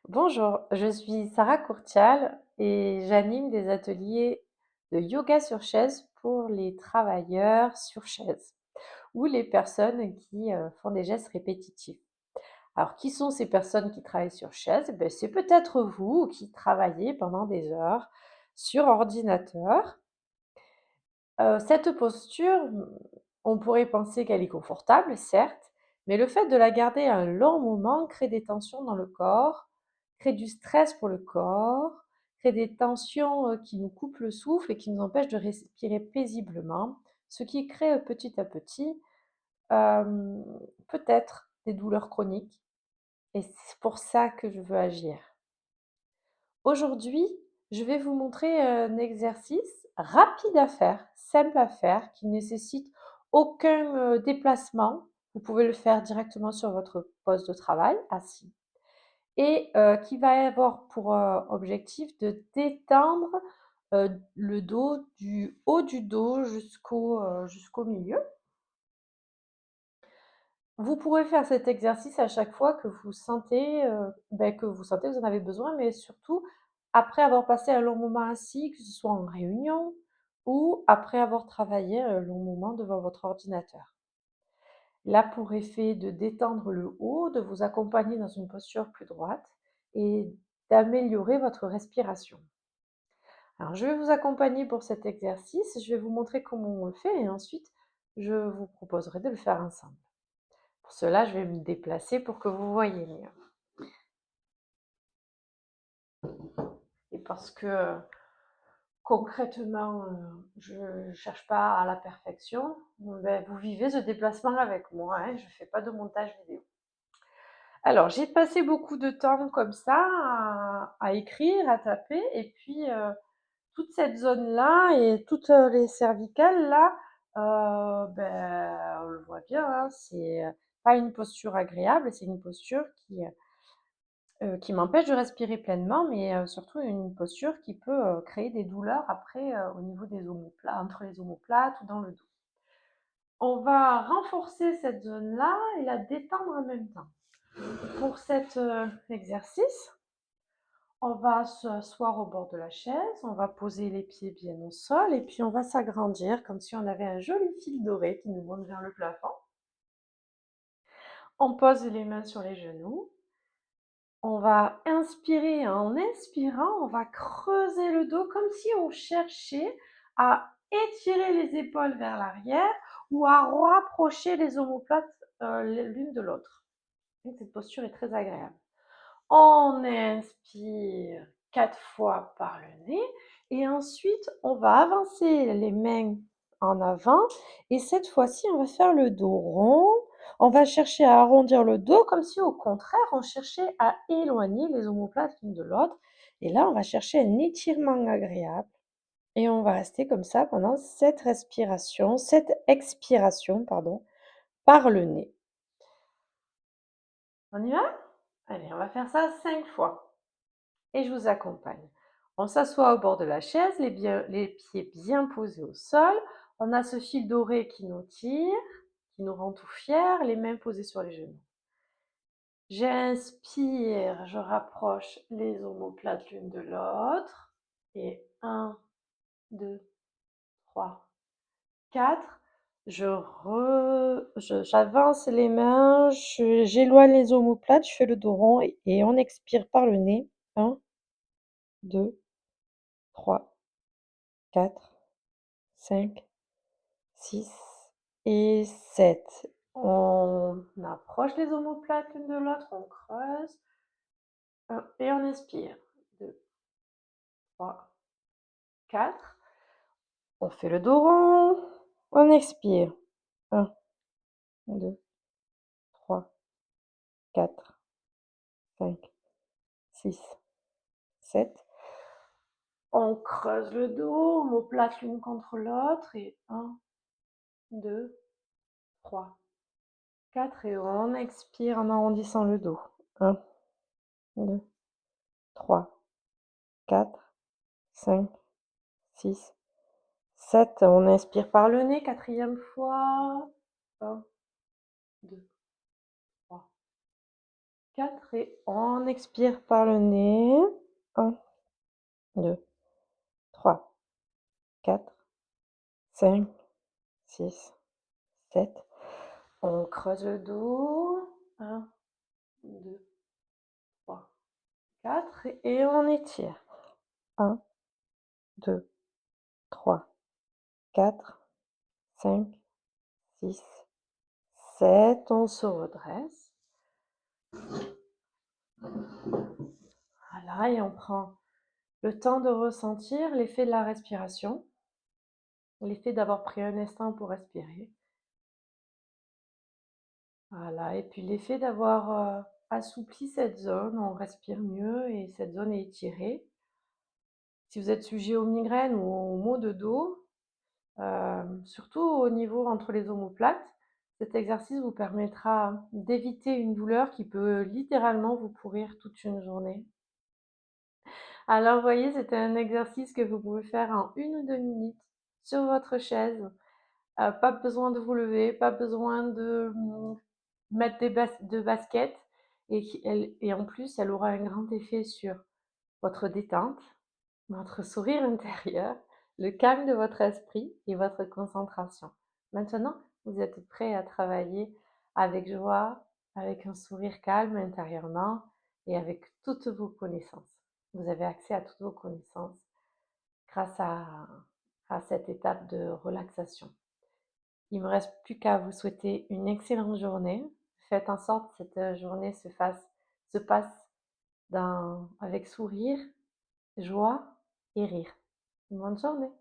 Bonjour, je suis Sarah Courtial et j'anime des ateliers de yoga sur chaise pour les travailleurs sur chaise ou les personnes qui font des gestes répétitifs. Alors, qui sont ces personnes qui travaillent sur chaise? Eh ben, c'est peut-être vous qui travaillez pendant des heures sur ordinateur. Cette posture, on pourrait penser qu'elle est confortable, certes, mais le fait de la garder un long moment crée des tensions dans le corps, crée du stress pour le corps, crée des tensions, qui nous coupent le souffle et qui nous empêchent de respirer paisiblement, ce qui crée, petit à petit, hem, peut-être des douleurs chroniques et c'est pour ça que je veux agir. Aujourd'hui, je vais vous montrer un exercice rapide à faire, simple à faire, qui ne nécessite aucun déplacement. Vous pouvez le faire directement sur votre poste de travail, assis, et qui va avoir pour objectif de détendre le dos, du haut du dos jusqu'au milieu. Vous pourrez faire cet exercice à chaque fois que vous sentez, que vous en avez besoin, mais surtout après avoir passé un long moment assis, que ce soit en réunion ou après avoir travaillé un long moment devant votre ordinateur. Il a pour effet de détendre le haut, de vous accompagner dans une posture plus droite et d'améliorer votre respiration. Alors je vais vous accompagner pour cet exercice, je vais vous montrer comment on le fait et ensuite je vous proposerai de le faire ensemble. Pour cela, je vais me déplacer pour que vous voyez mieux. Et parce que concrètement, je ne cherche pas à la perfection, ben, vous vivez ce déplacement avec moi, hein, je ne fais pas de montage vidéo. Alors, j'ai passé beaucoup de temps comme ça à écrire, à taper, et puis toute cette zone-là et toutes les cervicales là, ben, on le voit bien, hein, c'est pas une posture agréable, c'est une posture qui m'empêche de respirer pleinement, mais surtout une posture qui peut créer des douleurs après au niveau des omoplates, entre les omoplates ou dans le dos. On va renforcer cette zone-là et la détendre en même temps. Pour cet exercice, on va s'asseoir au bord de la chaise, on va poser les pieds bien au sol et puis on va s'agrandir comme si on avait un joli fil doré qui nous monte vers le plafond. On pose les mains sur les genoux. On va inspirer, en inspirant, on va creuser le dos comme si on cherchait à étirer les épaules vers l'arrière ou à rapprocher les omoplates l'une de l'autre. Cette posture est très agréable. On inspire 4 fois par le nez et ensuite on va avancer les mains en avant et cette fois-ci on va faire le dos rond. On va chercher à arrondir le dos comme si au contraire on cherchait à éloigner les omoplates l'une de l'autre. Et là on va chercher un étirement agréable et on va rester comme ça pendant cette expiration pardon, par le nez. On y va? Allez, on va faire ça 5 fois. Et je vous accompagne. On s'assoit au bord de la chaise, les pieds bien posés au sol. On a ce fil doré qui nous tire, qui nous rend tout fiers, les mains posées sur les genoux. J'inspire, je rapproche les omoplates l'une de l'autre. Et 1, 2, 3, 4. J'avance les mains, j'éloigne les omoplates, je fais le dos rond et on expire par le nez. 1, 2, 3, 4, 5, 6 et 7. On approche les omoplates l'une de l'autre, on creuse. Et on inspire. 2, 3, 4. On fait le dos rond. On expire. 1, 2, 3, 4, 5, 6, 7. On creuse le dos, omoplate l'une contre l'autre. Et 1, 2, 3, 4. Et on expire en arrondissant le dos. 1, 2, 3, 4, 5, 6, 7. On inspire par le nez, quatrième fois. 1, 2, 3, 4 et on expire par le nez. 1, 2, 3, 4, 5, 6, 7. On creuse le dos. 1, 2, 3, 4 et on étire. 1, 2, 3, 4, 5, 6, 7. On se redresse. Voilà, et on prend le temps de ressentir l'effet de la respiration, l'effet d'avoir pris un instant pour respirer. Voilà, et puis l'effet d'avoir assoupli cette zone, on respire mieux et cette zone est étirée. Si vous êtes sujet aux migraines ou aux maux de dos, surtout au niveau entre les omoplates, cet exercice vous permettra d'éviter une douleur qui peut littéralement vous pourrir toute une journée. Alors, vous voyez, c'était un exercice que vous pouvez faire en 1 ou 2 minutes sur votre chaise. Pas besoin de vous lever, pas besoin de mettre de baskets et en plus, elle aura un grand effet sur votre détente, votre sourire intérieur, le calme de votre esprit et votre concentration. Maintenant, vous êtes prêt à travailler avec joie, avec un sourire calme intérieurement et avec toutes vos connaissances. Vous avez accès à toutes vos connaissances grâce à cette étape de relaxation. Il ne me reste plus qu'à vous souhaiter une excellente journée. Faites en sorte que cette journée se passe avec sourire, joie et rire. Bonne journée.